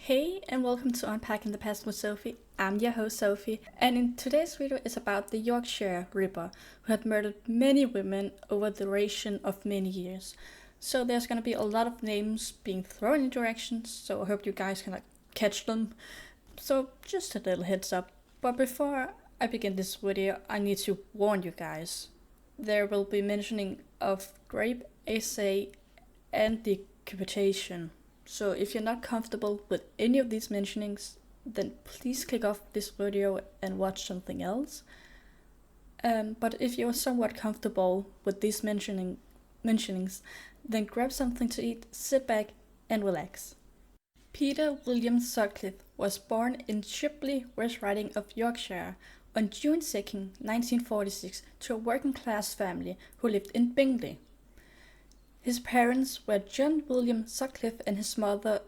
Hey, and welcome to Unpacking the Past with Sophie. I'm your host Sophie, and in today's video is about the Yorkshire Ripper, who had murdered many women over the duration of many years. So there's gonna be a lot of names being thrown in directions, so I hope you guys can catch them. So just a little heads up. But before I begin this video, I need to warn you guys. There will be mentioning of rape, essay, and decapitation. So if you're not comfortable with any of these mentionings, then please click off this video and watch something else. But if you're somewhat comfortable with these mentionings, then grab something to eat, sit back, and relax. Peter William Sutcliffe was born in Shipley, West Riding of Yorkshire, on June 2nd, 1946, to a working-class family who lived in Bingley. His parents were John William Sutcliffe and his mother,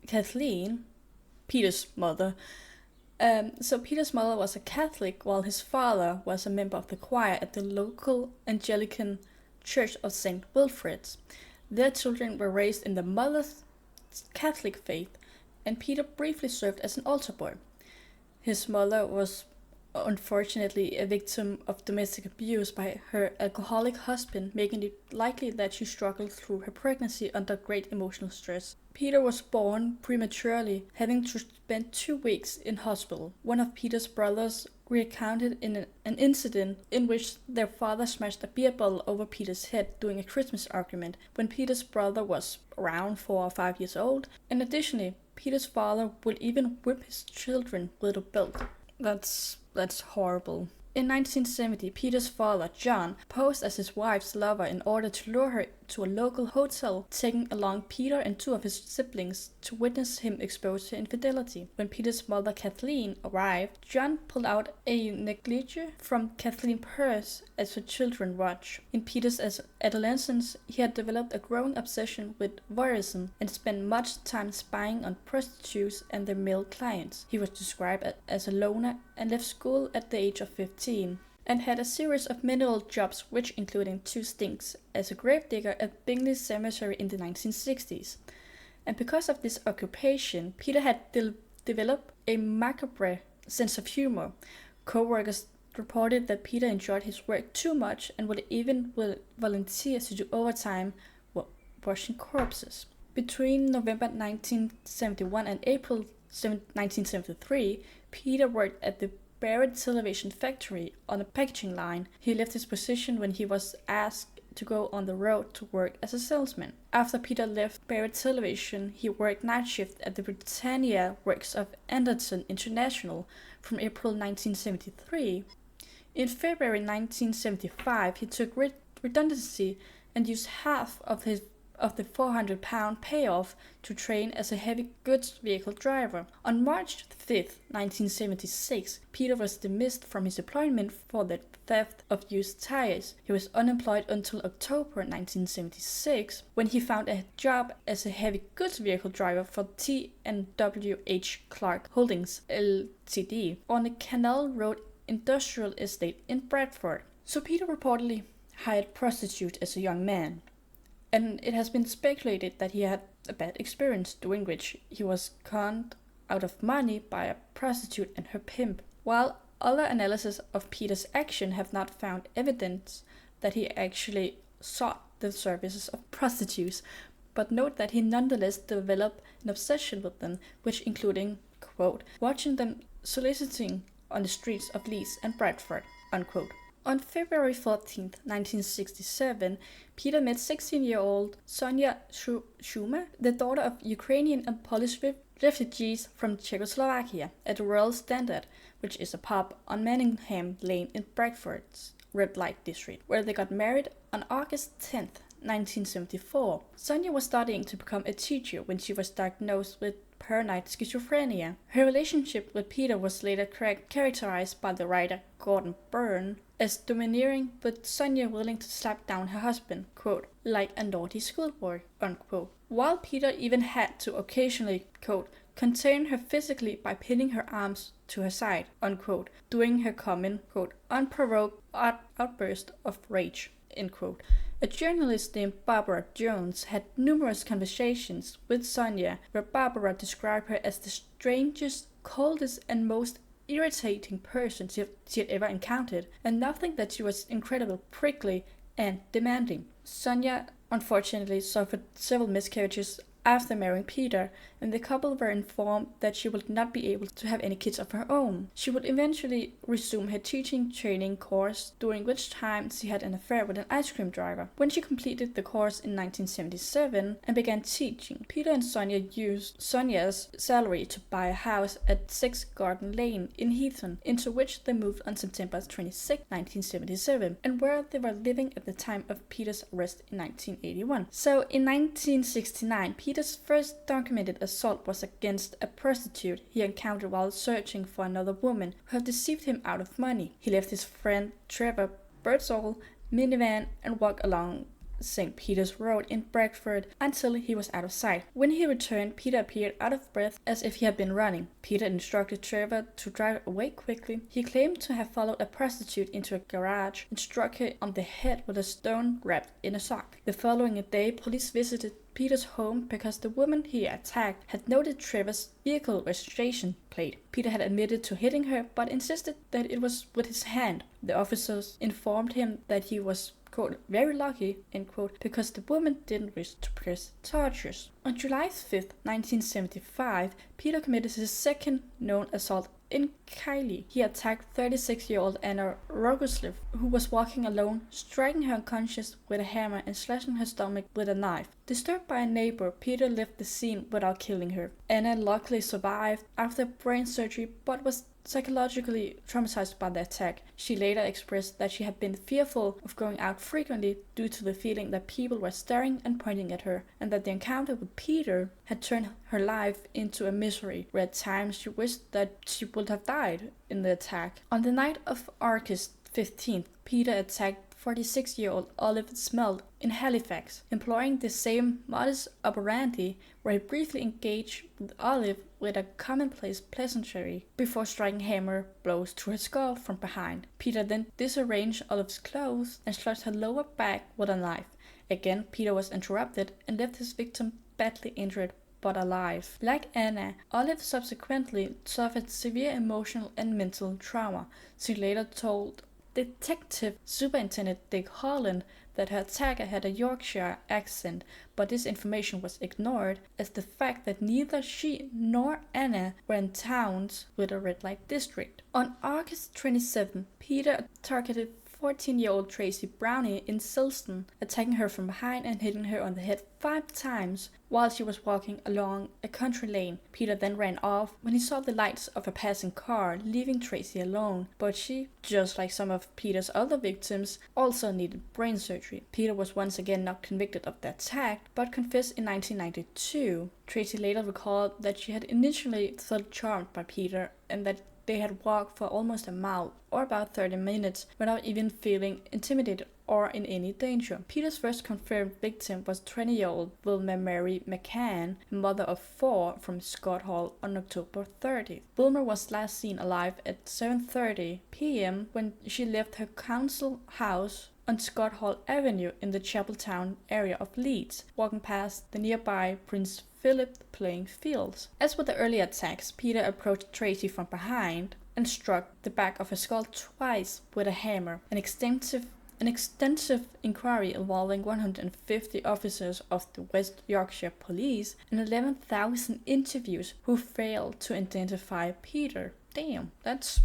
Kathleen, Peter's mother. So Peter's mother was a Catholic, while his father was a member of the choir at the local Anglican Church of St. Wilfrid's. Their children were raised in the mother's Catholic faith, and Peter briefly served as an altar boy. His mother was unfortunately a victim of domestic abuse by her alcoholic husband, making it likely that she struggled through her pregnancy under great emotional stress. Peter was born prematurely, having to spend 2 weeks in hospital. One of Peter's brothers recounted in an incident in which their father smashed a beer bottle over Peter's head during a Christmas argument when Peter's brother was around 4 or 5 years old, and additionally, Peter's father would even whip his children with a belt. That's horrible. In 1970, Peter's father, John, posed as his wife's lover in order to lure her to a local hotel, taking along Peter and 2 of his siblings to witness him exposed to infidelity. When Peter's mother, Kathleen, arrived, John pulled out a negligee from Kathleen's purse as her children watched. In Peter's adolescence, he had developed a growing obsession with voyeurism and spent much time spying on prostitutes and their male clients. He was described as a loner and left school at the age of 15. And had a series of menial jobs, which including 2 stints as a gravedigger at Bingley Cemetery in the 1960s. And because of this occupation, Peter had developed a macabre sense of humor. Co-workers reported that Peter enjoyed his work too much and would even volunteer to do overtime washing corpses. Between November 1971 and April 1973, Peter worked at the Barrett Television Factory on a packaging line. He left his position when he was asked to go on the road to work as a salesman. After Peter left Barrett Television, he worked night shift at the Britannia Works of Anderton International from April 1973. In February 1975, he took redundancy and used half of the £400 payoff to train as a heavy goods vehicle driver. On March 5, 1976, Peter was dismissed from his employment for the theft of used tires. He was unemployed until October 1976, when he found a job as a heavy goods vehicle driver for T&W.H. Clark Holdings Ltd. on the Canal Road Industrial Estate in Bradford. So Peter reportedly hired prostitutes as a young man. And it has been speculated that he had a bad experience during which he was conned out of money by a prostitute and her pimp. While other analysis of Peter's action have not found evidence that he actually sought the services of prostitutes, but note that he nonetheless developed an obsession with them, which including, quote, watching them soliciting on the streets of Leeds and Bradford, unquote. On February 14, 1967, Peter met 16-year-old Sonia Schuma, the daughter of Ukrainian and Polish refugees from Czechoslovakia, at the Royal Standard, which is a pub on Manningham Lane in Bradford's red light district, where they got married on August 10, 1974. Sonia was studying to become a teacher when she was diagnosed with paranoid schizophrenia. Her relationship with Peter was later characterized by the writer Gordon Byrne as domineering, but Sonia willing to slap down her husband, quote, like a naughty schoolboy, unquote. While Peter even had to occasionally, quote, contain her physically by pinning her arms to her side, unquote, during her common, quote, unprovoked outburst of rage, end quote. A journalist named Barbara Jones had numerous conversations with Sonia where Barbara described her as the strangest, coldest, and most irritating person she had ever encountered, and nothing that she was incredibly prickly and demanding. Sonia unfortunately suffered several miscarriages after marrying Peter, and the couple were informed that she would not be able to have any kids of her own. She would eventually resume her teaching training course, during which time she had an affair with an ice cream driver. When she completed the course in 1977 and began teaching, Peter and Sonia used Sonia's salary to buy a house at 6 Garden Lane in Heathon, into which they moved on September 26, 1977, and where they were living at the time of Peter's arrest in 1981. So in 1969, Peter's first documented assault was against a prostitute he encountered while searching for another woman who had deceived him out of money. He left his friend Trevor Birdsall minivan and walked along St. Peter's Road in Bradford until he was out of sight. When he returned, Peter appeared out of breath as if he had been running. Peter instructed Trevor to drive away quickly. He claimed to have followed a prostitute into a garage and struck her on the head with a stone wrapped in a sock. The following day, police visited Peter's home because the woman he attacked had noted Trevor's vehicle registration plate. Peter had admitted to hitting her but insisted that it was with his hand. The officers informed him that he was, quote, very lucky, end quote, because the woman didn't wish to press charges. On July 5th, 1975, Peter committed his second known assault in Kiley. He attacked 36-year-old Anna Rogoslif, who was walking alone, striking her unconscious with a hammer and slashing her stomach with a knife. Disturbed by a neighbor, Peter left the scene without killing her. Anna luckily survived after brain surgery but was psychologically traumatized by the attack. She later expressed that she had been fearful of going out frequently due to the feeling that people were staring and pointing at her, and that the encounter with Peter had turned her life into a misery, where at times she wished that she would have died in the attack. On the night of August 15th, Peter attacked 46-year-old Olive Smelt in Halifax, employing the same modus operandi, where he briefly engaged with Olive with a commonplace pleasantry before striking hammer blows to her skull from behind. Peter then disarranged Olive's clothes and slashed her lower back with a knife. Again, Peter was interrupted and left his victim badly injured but alive. Like Anna, Olive subsequently suffered severe emotional and mental trauma. She later told Detective Superintendent Dick Holland that her attacker had a Yorkshire accent, but this information was ignored as the fact that neither she nor Anna were in towns with a red light district. On August 27, Peter targeted 14-year-old Tracy Brownie in Silston, attacking her from behind and hitting her on the head 5 times while she was walking along a country lane. Peter then ran off when he saw the lights of a passing car, leaving Tracy alone, but she, just like some of Peter's other victims, also needed brain surgery. Peter was once again not convicted of the attack, but confessed in 1992. Tracy later recalled that she had initially felt charmed by Peter and that they had walked for almost a mile, or about 30 minutes, without even feeling intimidated or in any danger. Peter's first confirmed victim was 20-year-old Wilma Mary McCann, mother of 4 from Scott Hall, on October 30th. Wilma was last seen alive at 7:30 p.m. when she left her council house on Scott Hall Avenue in the Chapeltown area of Leeds, walking past the nearby Prince Philip playing fields. As with the earlier attacks, Peter approached Tracy from behind and struck the back of her skull twice with a hammer. An extensive inquiry involving 150 officers of the West Yorkshire Police and 11,000 interviews who failed to identify Peter. Damn, that's...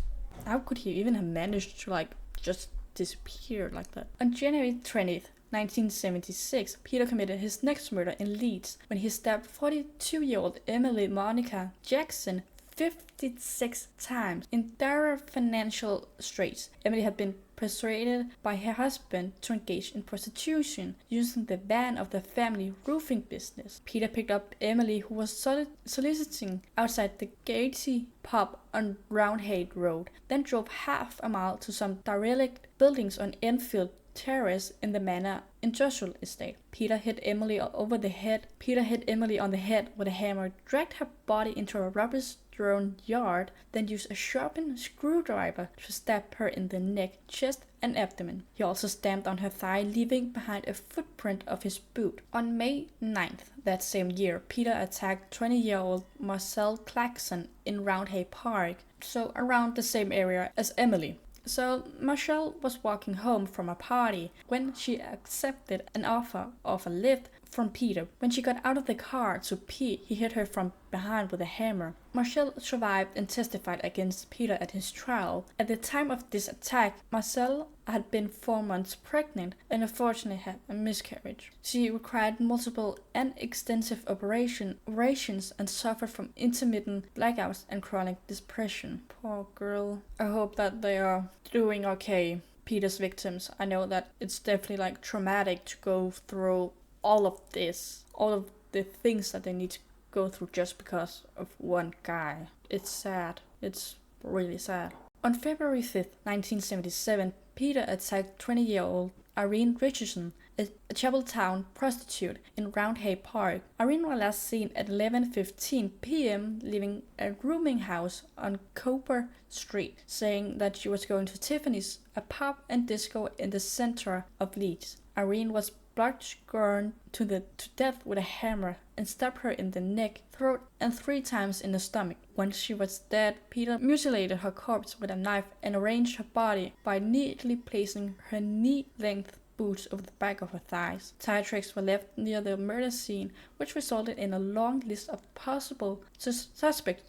how could he even have managed to just disappear like that? On January 20th, 1976, Peter committed his next murder in Leeds when he stabbed 42-year-old Emily Monica Jackson 56 times. In dire financial straits, Emily had been persuaded by her husband to engage in prostitution using the van of the family roofing business. Peter picked up Emily, who was soliciting outside the Gaiety pub on Roundhead Road, then drove half a mile to some derelict buildings on Enfield Terrace in the Manor Industrial Estate. Peter hit Emily on the head with a hammer, dragged her body into a rubbish own yard, then used a sharpened screwdriver to stab her in the neck, chest, and abdomen. He also stamped on her thigh, leaving behind a footprint of his boot. On May 9th that same year, Peter attacked 20-year-old Marcel Claxon in Roundhay Park, so around the same area as Emily. So Marcel was walking home from a party when she accepted an offer of a lift from Peter. When she got out of the car to pee, he hit her from behind with a hammer. Marcel survived and testified against Peter at his trial. At the time of this attack, Marcel had been 4 months pregnant and unfortunately had a miscarriage. She required multiple and extensive operations and suffered from intermittent blackouts and chronic depression. Poor girl. I hope that they are doing okay, Peter's victims. I know that it's definitely traumatic to go through all of this, all of the things that they need to go through just because of one guy. It's sad. It's really sad. On February 5th, 1977, Peter attacked 20-year-old Irene Richardson, a Chapeltown prostitute in Roundhay Park. Irene was last seen at 11:15 p.m. leaving a rooming house on Cooper Street, saying that she was going to Tiffany's, a pub and disco in the center of Leeds. Irene was bludgeoned to death with a hammer and stabbed her in the neck, throat, and 3 times in the stomach. Once she was dead, Peter mutilated her corpse with a knife and arranged her body by neatly placing her knee-length boots over the back of her thighs. Tire tracks were left near the murder scene, which resulted in a long list of possible suspect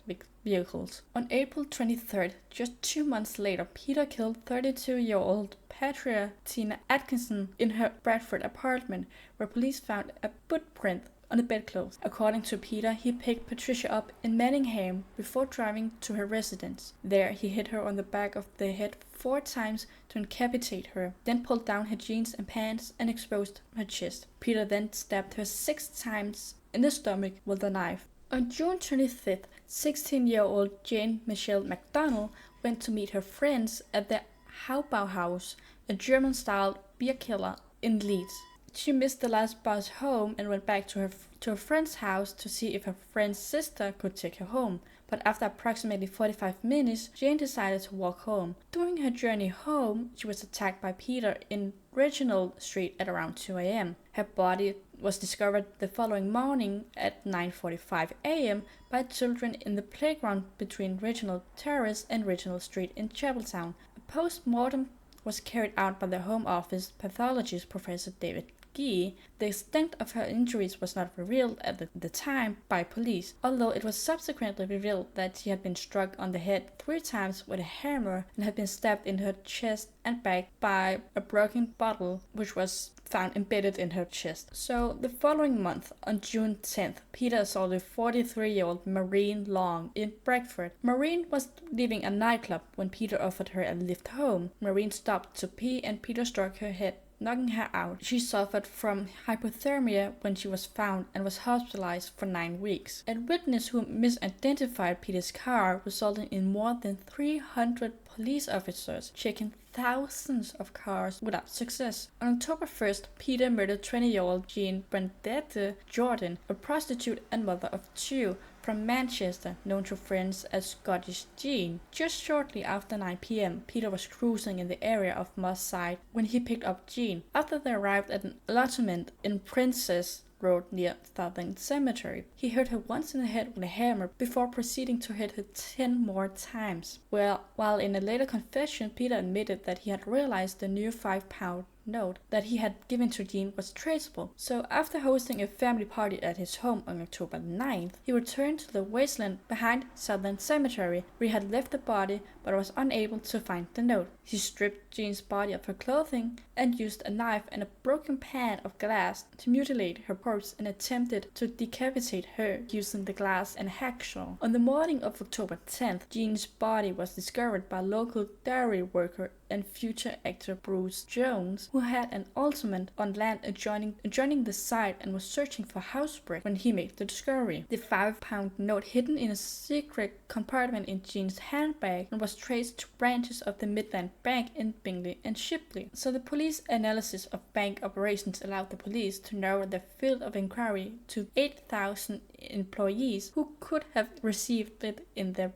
vehicles. On April 23rd, just 2 months later, Peter killed 32-year-old Patria Tina Atkinson in her Bradford apartment, where police found a footprint on the bedclothes. According to Peter, he picked Patricia up in Manningham before driving to her residence. There, he hit her on the back of the head 4 times to incapacitate her, then pulled down her jeans and pants and exposed her chest. Peter then stabbed her 6 times in the stomach with a knife. On June 25th, 16-year-old Jane Michelle MacDonald went to meet her friends at the Haubauhaus, a German-style beer keller in Leeds. She missed the last bus home and went back to her friend's house to see if her friend's sister could take her home. But after approximately 45 minutes, Jane decided to walk home. During her journey home, she was attacked by Peter in Reginald Street at around 2 a.m. Her body was discovered the following morning at 9:45 a.m. by children in the playground between Reginald Terrace and Reginald Street in Chapeltown. A post-mortem was carried out by the Home Office pathologist Professor David Gee. The extent of her injuries was not revealed at the time by police, although it was subsequently revealed that she had been struck on the head 3 times with a hammer and had been stabbed in her chest and back by a broken bottle, which was found embedded in her chest. So the following month, on June 10th, Peter assaulted 43-year-old Maureen Long in Bradford. Maureen was leaving a nightclub when Peter offered her a lift home. Maureen stopped to pee and Peter struck her head, knocking her out. She suffered from hypothermia when she was found and was hospitalized for 9 weeks. A witness who misidentified Peter's car resulted in more than 300 police officers checking thousands of cars without success. On October 1st, Peter murdered 20-year-old Jean Brandette Jordan, a prostitute and mother of 2 from Manchester, known to friends as Scottish Jean. Just shortly after 9 p.m., Peter was cruising in the area of Moss Side when he picked up Jean. After they arrived at an allotment in Princess Road near Southern Cemetery, he hit her once in the head with a hammer before proceeding to hit her 10 more times. While in a later confession, Peter admitted that he had realized the new £5 note that he had given to Jean was traceable. So after hosting a family party at his home on October 9th, he returned to the wasteland behind Southern Cemetery, where he had left the body but was unable to find the note. He stripped Jean's body of her clothing and used a knife and a broken pan of glass to mutilate her corpse and attempted to decapitate her using the glass and hacksaw. On the morning of October 10th, Jean's body was discovered by a local dairy worker and future actor Bruce Jones, who had an allotment on land adjoining the site and was searching for housebreak when he made the discovery. The £5 note hidden in a secret compartment in Jean's handbag and was traced to branches of the Midland Bank in Bingley and Shipley. So the police analysis of bank operations allowed the police to narrow their field of inquiry to 8,000 employees who could have received it in the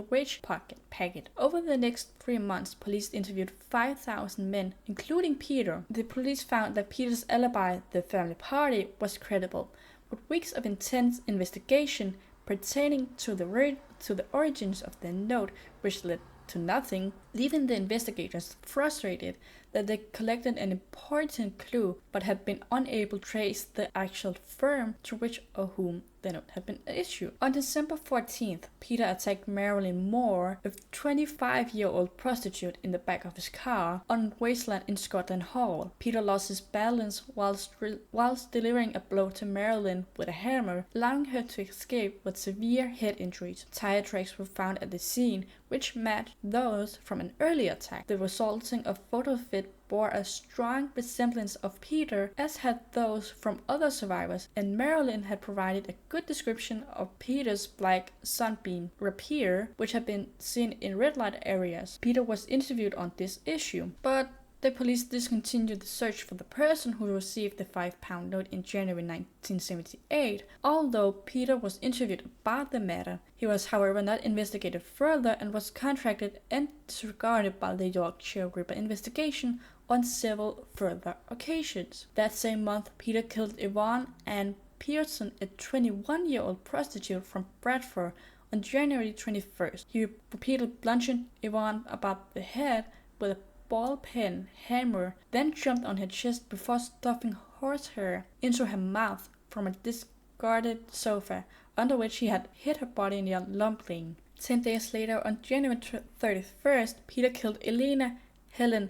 wage packet. Over the next 3 months, police interviewed 5,000 men, including Peter. The police found that Peter's alibi, the family party, was credible. With weeks of intense investigation pertaining to the origins of the note, which led to nothing, leaving the investigators frustrated that they collected an important clue but had been unable to trace the actual firm to which or whom the note had been issued. On December 14th, Peter attacked Marilyn Moore, a 25-year-old prostitute, in the back of his car on Wasteland in Scotland Hall. Peter lost his balance whilst delivering a blow to Marilyn with a hammer, allowing her to escape with severe head injuries. Tire tracks were found at the scene, which matched those from an earlier attack. The resulting photo fit bore a strong resemblance of Peter, as had those from other survivors, and Marilyn had provided a good description of Peter's black sunbeam rapier, which had been seen in red light areas. Peter was interviewed on this issue, but the police discontinued the search for the person who received the £5 note in January 1978, although Peter was interviewed about the matter. He was, however, not investigated further and was contracted and disregarded by the Yorkshire Ripper investigation on several further occasions. That same month, Peter killed Yvonne Ann Pearson, a 21-year-old prostitute from Bradford, on January 21st. He repeatedly bludgeoned Yvonne about the head with a ball pen hammer, then jumped on her chest before stuffing horsehair into her mouth from a discarded sofa, under which he had hid her body near Lump Lane. 10 days later, on January 31st, Peter killed Elena Helen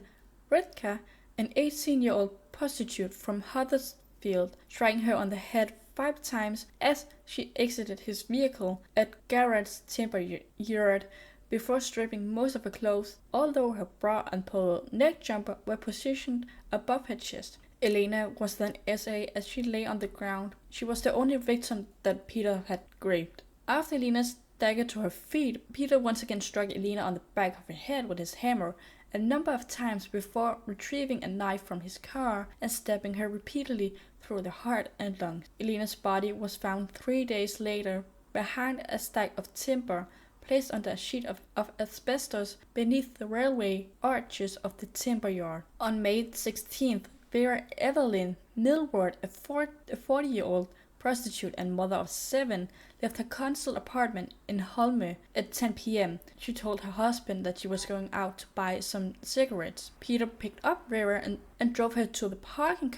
Redka, an 18-year-old prostitute from Huddersfield, striking her on the head 5 times as she exited his vehicle at Garrett's timber yard, before stripping most of her clothes, although her bra and polo neck jumper were positioned above her chest. Elena was then SA as she lay on the ground. She was the only victim that Peter had raped. After Elena staggered to her feet, Peter once again struck Elena on the back of her head with his hammer a number of times before retrieving a knife from his car and stabbing her repeatedly through the heart and lungs. Elena's body was found 3 days later behind a stack of timber placed under a sheet of asbestos beneath the railway arches of the timber yard. On May 16th, Vera Evelyn Millward, a 40-year-old prostitute and mother of 7, left her council apartment in Holme at 10 p.m. She told her husband that she was going out to buy some cigarettes. Peter picked up Vera and drove her to the parking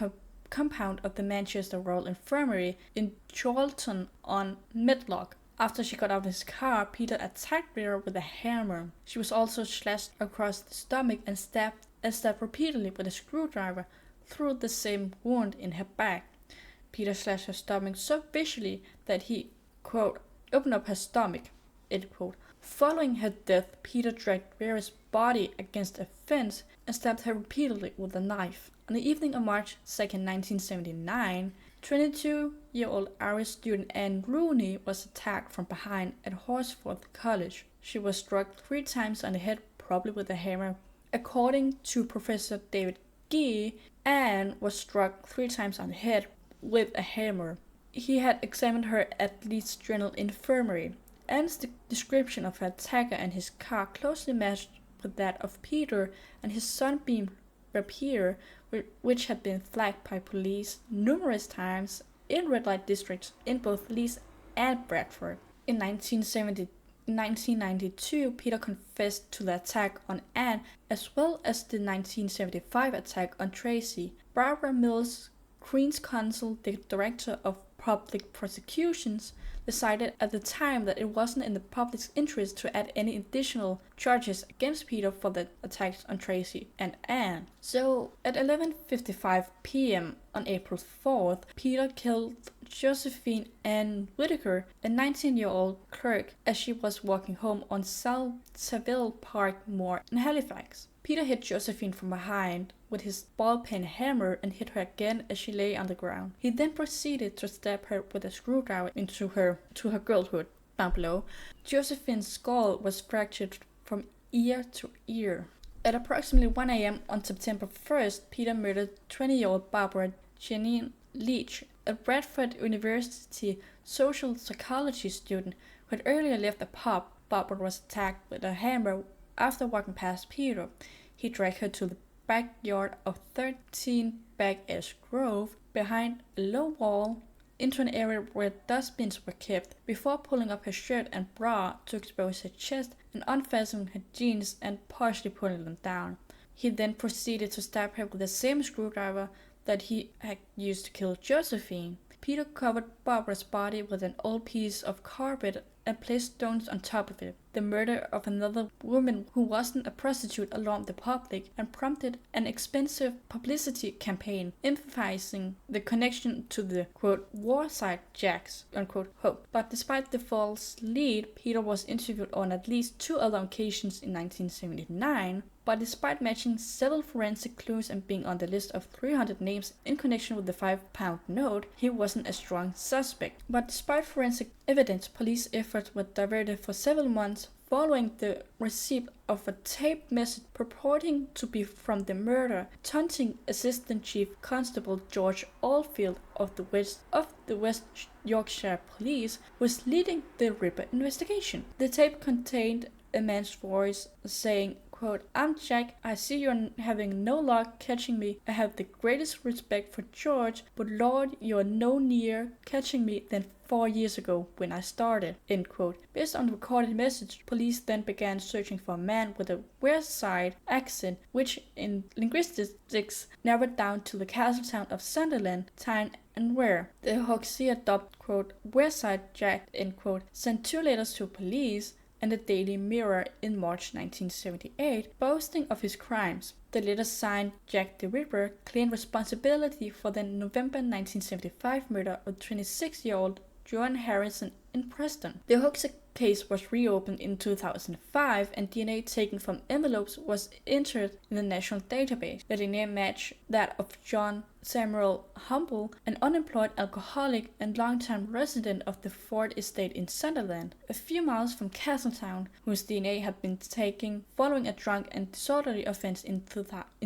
compound of the Manchester Royal Infirmary in Chorlton on Medlock. After she got out of his car, Peter attacked Vera with a hammer. She was also slashed across the stomach and stabbed repeatedly with a screwdriver through the same wound in her back. Peter slashed her stomach so viciously that he, quote, opened up her stomach, end quote. Following her death, Peter dragged Vera's body against a fence and stabbed her repeatedly with a knife. On the evening of March 2nd, 1979, 22-year-old Irish student Anne Rooney was attacked from behind at Horsforth College. She was struck 3 times on the head, probably with a hammer. According to Professor David Gee, Anne was struck 3 times on the head with a hammer. He had examined her at Leeds General Infirmary. Anne's description of her attacker and his car closely matched with that of Peter and his sunbeam rapier, which had been flagged by police numerous times in red light districts in both Leeds and Bradford. In 1992, Peter confessed to the attack on Anne as well as the 1975 attack on Tracy. Barbara Mills, Queen's Counsel, the Director of Public Prosecutions, decided at the time that it wasn't in the public's interest to add any additional charges against Peter for the attacks on Tracy and Anne. So, at 11:55 p.m. on April 4th, Peter killed Josephine Ann Whitaker, a 19-year-old clerk, as she was walking home on Savile Park Moor in Halifax. Peter hit Josephine from behind with his ball-pen hammer and hit her again as she lay on the ground. He then proceeded to stab her with a screwdriver into her girlhood. Down below, Josephine's skull was fractured from ear to ear. At approximately 1 a.m. on September 1st, Peter murdered 20-year-old Barbara Janine Leach, a Bradford University social psychology student who had earlier left a pub. Barbara was attacked with a hammer after walking past Peter. He dragged her to the backyard of 13 Back-Edge Grove, behind a low wall, into an area where dustbins were kept, before pulling up her shirt and bra to expose her chest and unfastening her jeans and partially pulling them down. He then proceeded to stab her with the same screwdriver that he had used to kill Josephine. Peter covered Barbara's body with an old piece of carpet and placed stones on top of it. The murder of another woman who wasn't a prostitute alarmed the public and prompted an expensive publicity campaign, emphasizing the connection to the, quote, warside Jacks, unquote, hope. But despite the false lead, Peter was interviewed on at least 2 other occasions in 1979. But despite matching several forensic clues and being on the list of 300 names in connection with the £5 note, he wasn't a strong suspect. But despite forensic evidence, police efforts were diverted for several months following the receipt of a taped message purporting to be from the murder, taunting Assistant Chief Constable George Oldfield of the West Yorkshire Police, who was leading the Ripper investigation. The tape contained a man's voice saying, quote, "I'm Jack. I see you're having no luck catching me. I have the greatest respect for George, but Lord, you're no nearer catching me than 4 years ago when I started," end quote. Based on the recorded message, police then began searching for a man with a Wearside accent, which in linguistics narrowed down to the castle town of Sunderland, Tyne and Ware. The Yorkshire dubbed, quote, "Wearside Jack," end quote, sent 2 letters to police and the Daily Mirror in March 1978, boasting of his crimes. The letter signed Jack the Ripper claimed responsibility for the November 1975 murder of 26-year-old Joan Harrison in Preston. The Hoax case was reopened in 2005 and DNA taken from envelopes was entered in the national database. The DNA matched that of John Samuel Humble, an unemployed alcoholic and long-time resident of the Ford estate in Sunderland, a few miles from Castletown, whose DNA had been taken following a drunk and disorderly offense in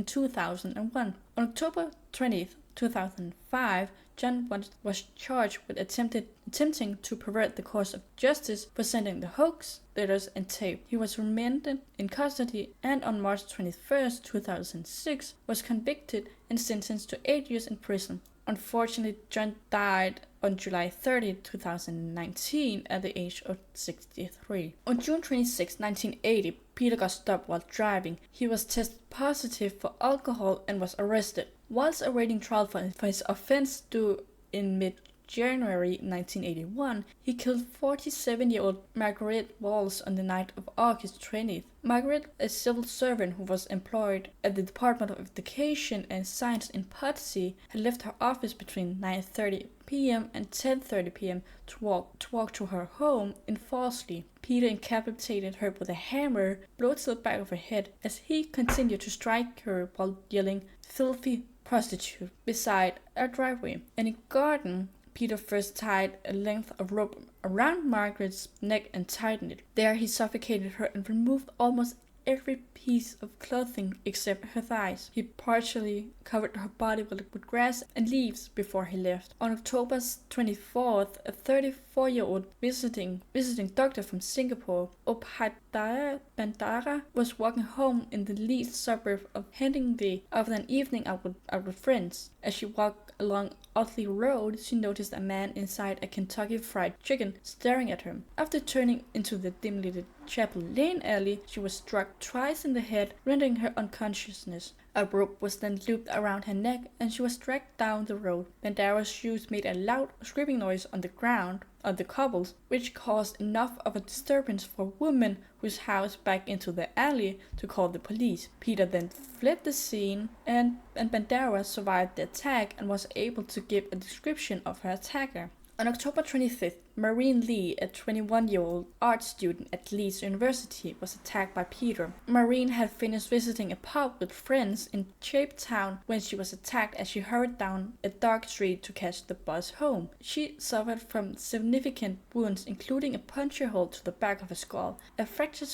2001. On October 20th, 2005, John was charged with attempting to pervert the course of justice for sending the hoax, letters, and tape. He was remanded in custody and on March 21st, 2006, was convicted and sentenced to 8 years in prison. Unfortunately, John died on July 30, 2019, at the age of 63. On June 26, 1980, Peter got stopped while driving. He was tested positive for alcohol and was arrested. Whilst awaiting trial for his offense due in mid-January 1981, he killed 47-year-old Margaret Walls on the night of August 20th. Margaret, a civil servant who was employed at the Department of Education and Science in Pudsey, had left her office between 9:30 p.m. and 10:30 p.m. to walk to her home in Farsley. Peter incapacitated her with a hammer, blow to the back of her head, as he continued to strike her while yelling, "Filthy prostitute," beside a driveway. In a garden, Peter first tied a length of rope around Margaret's neck and tightened it. There he suffocated her and removed almost every piece of clothing except her thighs. He partially covered her body with grass and leaves before he left. On October 24th, a 34-year-old visiting doctor from Singapore, Obhadaya Bandara, was walking home in the Leeds suburb of Headingley after an evening out with friends. As she walked along Otley Road, she noticed a man inside a Kentucky Fried Chicken staring at her. After turning into the dim-lit Chapel Lane alley, she was struck twice in the head, rendering her unconsciousness. A rope was then looped around her neck and she was dragged down the road. Bandara's shoes made a loud scraping noise on the ground, on the cobbles, which caused enough of a disturbance for a woman whose house back into the alley to call the police. Peter then fled the scene and Bandara survived the attack and was able to give a description of her attacker. On October 25th, Maureen Lee, a 21-year-old art student at Leeds University, was attacked by Peter. Maureen had finished visiting a pub with friends in Chapetown when she was attacked as she hurried down a dark street to catch the bus home. She suffered from significant wounds, including a puncture hole to the back of her skull, a fractured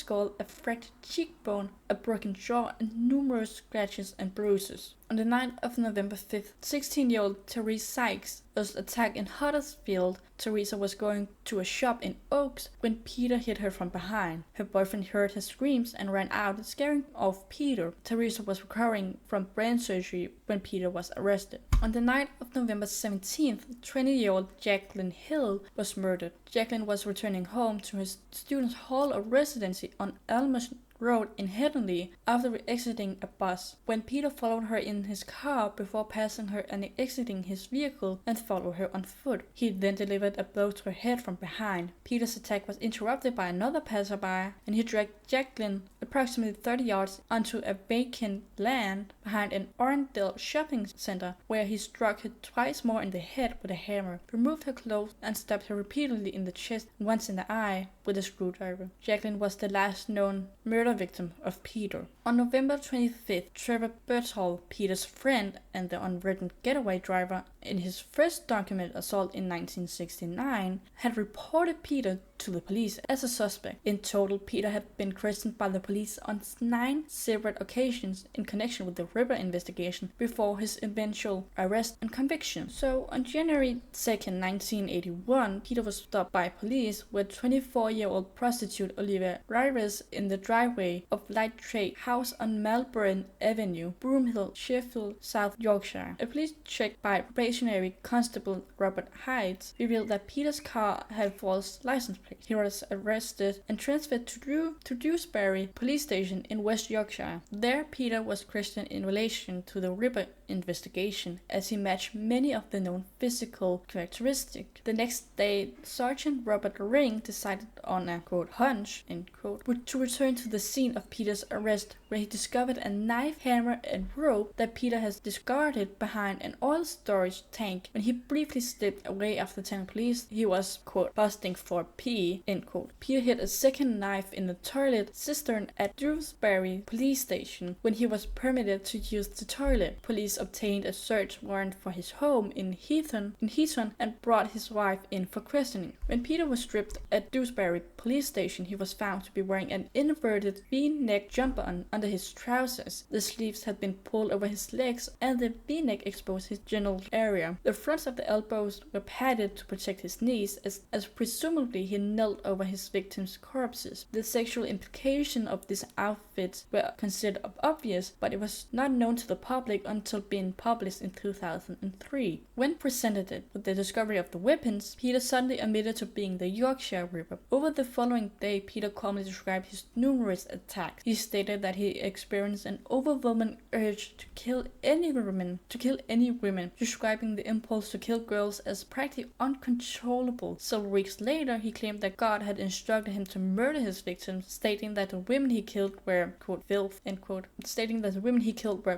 cheekbone, a broken jaw, and numerous scratches and bruises. On the night of November 5th, 16-year-old Therese Sykes was attacked in Huddersfield, Teresa was going to a shop in Oaks when Peter hit her from behind. Her boyfriend heard her screams and ran out, scaring off Peter. Teresa was recovering from brain surgery when Peter was arrested. On the night of November 17th, 20-year-old Jacqueline Hill was murdered. Jacqueline was returning home to her students' hall of residency on Elmer's Road in Headingley after exiting a bus, when Peter followed her in his car before passing her and exiting his vehicle and followed her on foot. He then delivered a blow to her head from behind. Peter's attack was interrupted by another passerby, and he dragged Jacqueline approximately 30 yards onto a vacant land behind an Orangedale shopping center, where he struck her twice more in the head with a hammer, removed her clothes, and stabbed her repeatedly in the chest and once in the eye with a screwdriver. Jacqueline was the last known murder victim of Peter. On November 25th, Trevor Berthall, Peter's friend and the unwritten getaway driver in his first documented assault in 1969, had reported Peter to the police as a suspect. In total, Peter had been questioned by the police on 9 separate occasions in connection with the Ripper investigation before his eventual arrest and conviction. So, on January 2nd, 1981, Peter was stopped by police with 24-year-old prostitute Olivia Rivers in the driveway of Light Trade House on Melbourne Avenue, Broomhill, Sheffield, South Yorkshire. A police check by probationary constable Robert Heights revealed that Peter's car had false license plate. He was arrested and transferred to Dewsbury Police Station in West Yorkshire. There, Peter was questioned in relation to the Ripper investigation, as he matched many of the known physical characteristics. The next day, Sergeant Robert Ring decided on a quote hunch end quote to return to the scene of Peter's arrest, where he discovered a knife, hammer, and rope that Peter has discarded behind an oil storage tank. When he briefly slipped away after telling police he was quote busting for pee end quote, Peter hid a second knife in the toilet cistern at Dewsbury Police Station when he was permitted to use the toilet. Police obtained a search warrant for his home in Heaton and brought his wife in for questioning. When Peter was stripped at Dewsbury Police Station, he was found to be wearing an inverted V-neck jumper under his trousers. The sleeves had been pulled over his legs and the V-neck exposed his genital area. The fronts of the elbows were padded to protect his knees, as presumably he knelt over his victims' corpses. The sexual implications of these outfits were considered obvious, but it was not known to the public until being published in 2003. When presented with the discovery of the weapons, Peter suddenly admitted to being the Yorkshire Ripper. Over the following day, Peter calmly described his numerous attacks. He stated that he experienced an overwhelming urge to kill any women, describing the impulse to kill girls as practically uncontrollable. Several weeks later, he claimed that God had instructed him to murder his victims, stating that the women he killed were, quote, filth, end quote,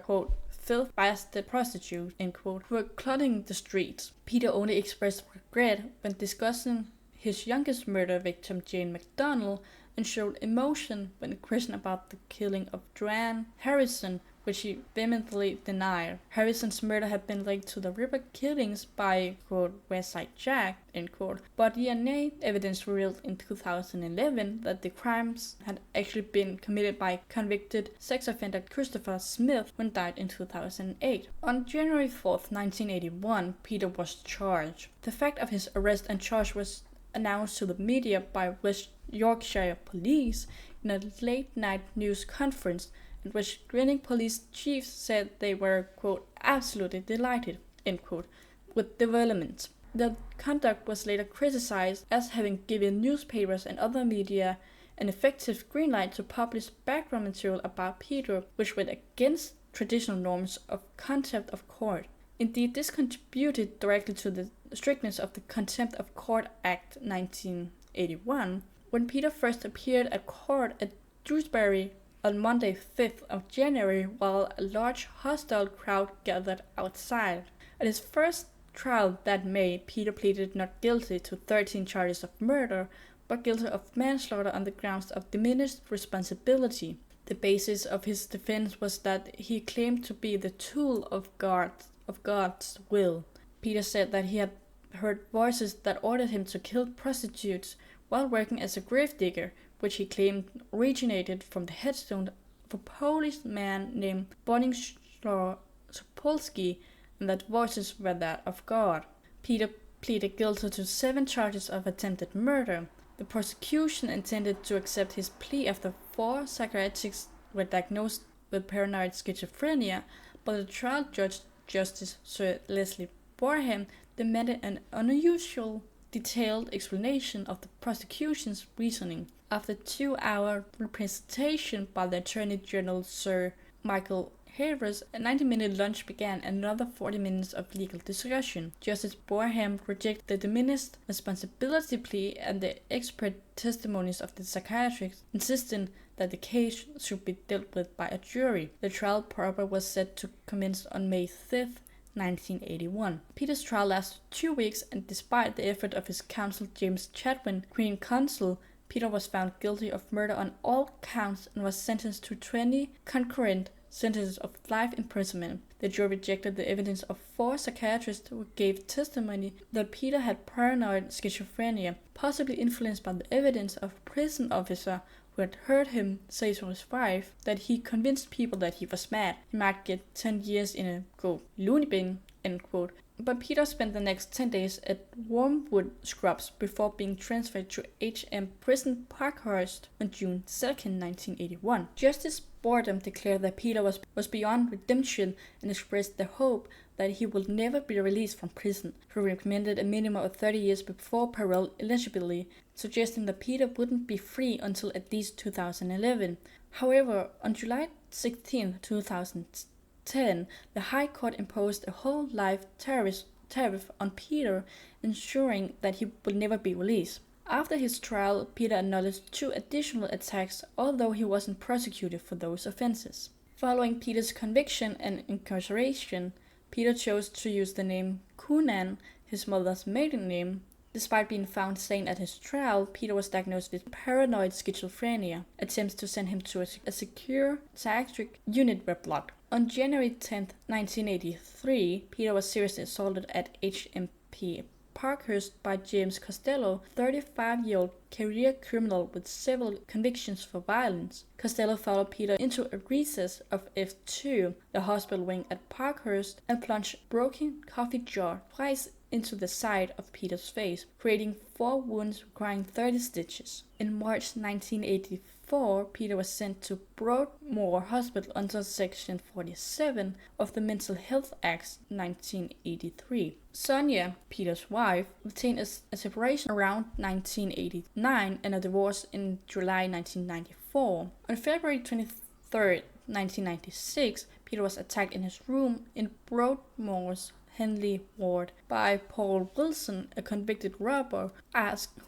quote, filth bastard prostitutes, end quote, who were cluttering the streets. Peter only expressed regret when discussing his youngest murder victim, Jane McDonnell, and showed emotion when questioned about the killing of Joanne Harrison, which he vehemently denied. Harrison's murder had been linked to the Ripper killings by, quote, West Side Jack, end quote, but DNA evidence revealed in 2011 that the crimes had actually been committed by convicted sex offender Christopher Smith, when died in 2008. On January 4th, 1981, Peter was charged. The fact of his arrest and charge was announced to the media by West Yorkshire Police in a late-night news conference, in which grinning police chiefs said they were, quote, absolutely delighted, end quote, with developments. The conduct was later criticized as having given newspapers and other media an effective green light to publish background material about Peter, which went against traditional norms of contempt of court. Indeed, this contributed directly to the strictness of the Contempt of Court Act 1981. When Peter first appeared at court at Dewsbury on Monday 5th of January, while a large hostile crowd gathered outside. At his first trial that May, Peter pleaded not guilty to 13 charges of murder, but guilty of manslaughter on the grounds of diminished responsibility. The basis of his defense was that he claimed to be the tool of God's will. Peter said that he had heard voices that ordered him to kill prostitutes while working as a gravedigger, which he claimed originated from the headstone of a Polish man named Bronislaw Sapolsky, and that voices were that of God. Peter pleaded guilty to 7 charges of attempted murder. The prosecution intended to accept his plea after 4 psychiatrists were diagnosed with paranoid schizophrenia, but the trial judge, Justice Sir Leslie Boreham, demanded an unusual, detailed explanation of the prosecution's reasoning. After a 2-hour representation by the Attorney General Sir Michael Havers, a 90-minute lunch began and another 40 minutes of legal discussion. Justice Boreham rejected the diminished responsibility plea and the expert testimonies of the psychiatrists, insisting that the case should be dealt with by a jury. The trial proper was set to commence on May 5th, 1981. Peter's trial lasted 2 weeks, and despite the effort of his counsel James Chadwin, Queen Counsel, Peter was found guilty of murder on all counts and was sentenced to 20 concurrent sentences of life imprisonment. The jury rejected the evidence of 4 psychiatrists who gave testimony that Peter had paranoid schizophrenia, possibly influenced by the evidence of a prison officer who had heard him say to his wife that he convinced people that he was mad. He might get 10 years in a, quote, loony bin, end quote. But Peter spent the next 10 days at Wormwood Scrubs before being transferred to HM Prison Parkhurst on June 2, 1981. Justice Boredom declared that Peter was beyond redemption and expressed the hope that he would never be released from prison. He recommended a minimum of 30 years before parole eligibility, suggesting that Peter wouldn't be free until at least 2011. However, on July 16, 2010, the High Court imposed a whole life tariff on Peter, ensuring that he would never be released. After his trial, Peter acknowledged 2 additional attacks, although he wasn't prosecuted for those offenses. Following Peter's conviction and incarceration, Peter chose to use the name Coonan, his mother's maiden name. Despite being found sane at his trial, Peter was diagnosed with paranoid schizophrenia. Attempts to send him to a secure psychiatric unit were blocked. On January 10, 1983, Peter was seriously assaulted at HMP Parkhurst by James Costello, 35-year-old career criminal with several convictions for violence. Costello followed Peter into a recess of F2, the hospital wing at Parkhurst, and plunged a broken coffee jar twice into the side of Peter's face, creating 4 wounds requiring 30 stitches. In March 1984, Peter was sent to Broadmoor Hospital under Section 47 of the Mental Health Act 1983. Sonia, Peter's wife, obtained a separation around 1989 and a divorce in July 1994. On February 23, 1996, Peter was attacked in his room in Broadmoor's Henley ward by Paul Wilson, a convicted robber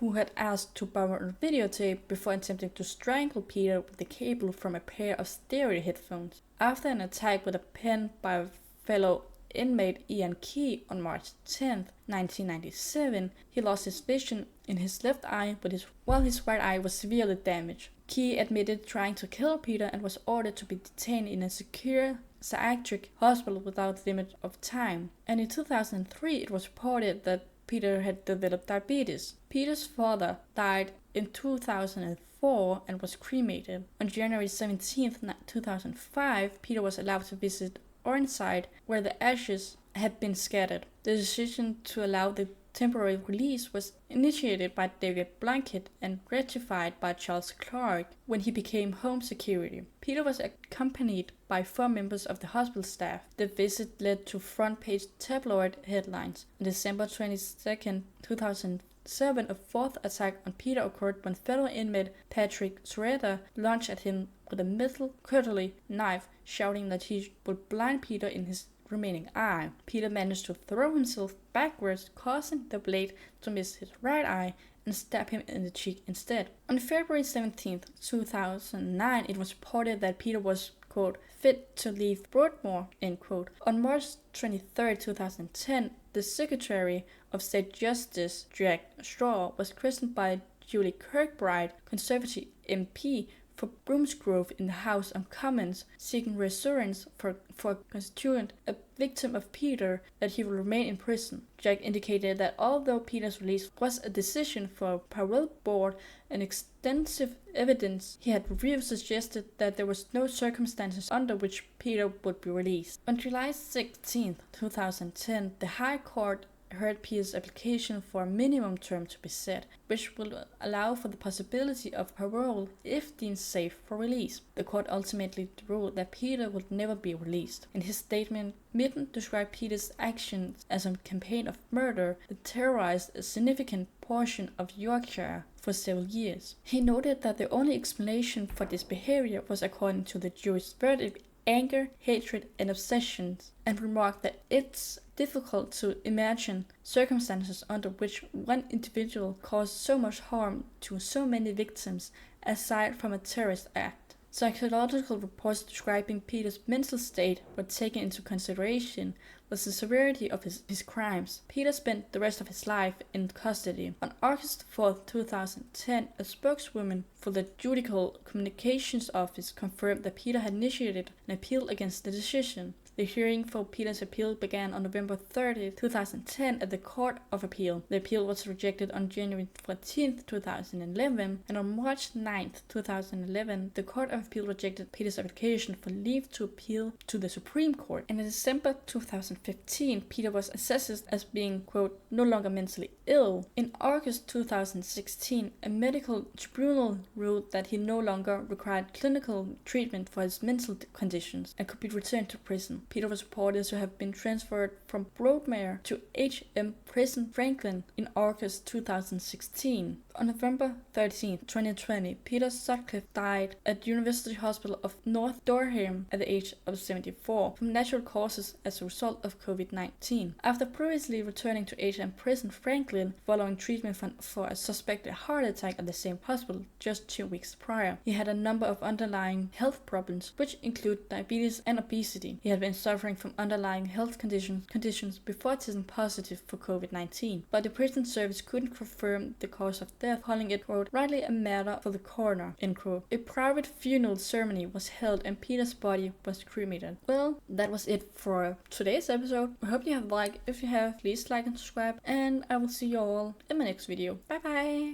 who had asked to borrow a videotape before attempting to strangle Peter with the cable from a pair of stereo headphones. After an attack with a pen by fellow inmate Ian Key on March 10, 1997, he lost his vision in his left eye while his right eye was severely damaged. Key admitted trying to kill Peter and was ordered to be detained in a secure psychiatric hospital without limit of time. And in 2003, it was reported that Peter had developed diabetes. Peter's father died in 2004 and was cremated. On January 17, 2005, Peter was allowed to visit Ornside, where the ashes had been scattered. The decision to allow the temporary release was initiated by David Blunkett and ratified by Charles Clark when he became Home Secretary. Peter was accompanied by 4 members of the hospital staff. The visit led to front-page tabloid headlines. On December 22, 2007, a 4th attack on Peter occurred when fellow inmate Patrick Schroeder launched at him with a metal cutlery knife, shouting that he would blind Peter in his remaining eye. Peter managed to throw himself backwards, causing the blade to miss his right eye and stab him in the cheek instead. On February 17, 2009, it was reported that Peter was, quote, fit to leave Broadmoor, end quote. On March 23, 2010, the Secretary of State Justice, Jack Straw, was questioned by Julie Kirkbride, Conservative MP, for Broomsgrove in the House of Commons, seeking reassurance for a constituent, a victim of Peter, that he will remain in prison. Jack indicated that although Peter's release was a decision for a parole board and extensive evidence he had reviewed suggested that there was no circumstances under which Peter would be released. On July 16, 2010, the High Court heard Peter's application for a minimum term to be set, which will allow for the possibility of parole if deemed safe for release. The court ultimately ruled that Peter would never be released. In his statement, Mitten described Peter's actions as a campaign of murder that terrorized a significant portion of Yorkshire for several years. He noted that the only explanation for this behavior was according to the jury's verdict, anger, hatred, and obsessions, and remarked that it's difficult to imagine circumstances under which one individual caused so much harm to so many victims aside from a terrorist act. Psychological reports describing Peter's mental state were taken into consideration was the severity of his crimes. Peter spent the rest of his life in custody. On August 4, 2010, a spokeswoman for the Judicial Communications Office confirmed that Peter had initiated an appeal against the decision. The hearing for Peter's appeal began on November 30, 2010 at the Court of Appeal. The appeal was rejected on January 14, 2011, and on March 9, 2011, the Court of Appeal rejected Peter's application for leave to appeal to the Supreme Court. And in December 2015, Peter was assessed as being, quote, no longer mentally ill. In August 2016, a medical tribunal ruled that he no longer required clinical treatment for his mental conditions and could be returned to prison. Peter was reported to have been transferred from Broadmere to HM Prison Franklin in August 2016. On November 13, 2020, Peter Sutcliffe died at University Hospital of North Durham at the age of 74 from natural causes as a result of COVID-19. After previously returning to HM Prison Franklin following treatment for a suspected heart attack at the same hospital just 2 weeks prior, he had a number of underlying health problems, which include diabetes and obesity. He had been suffering from underlying health conditions before testing positive for COVID-19, but the prison service couldn't confirm the cause of death, calling it, quote, rightly a matter for the coroner, end quote. A private funeral ceremony was held and Peter's body was cremated. Well, that was it for today's episode. I hope you have liked. If you have, please like and subscribe, and I will see you all in my next video. Bye bye!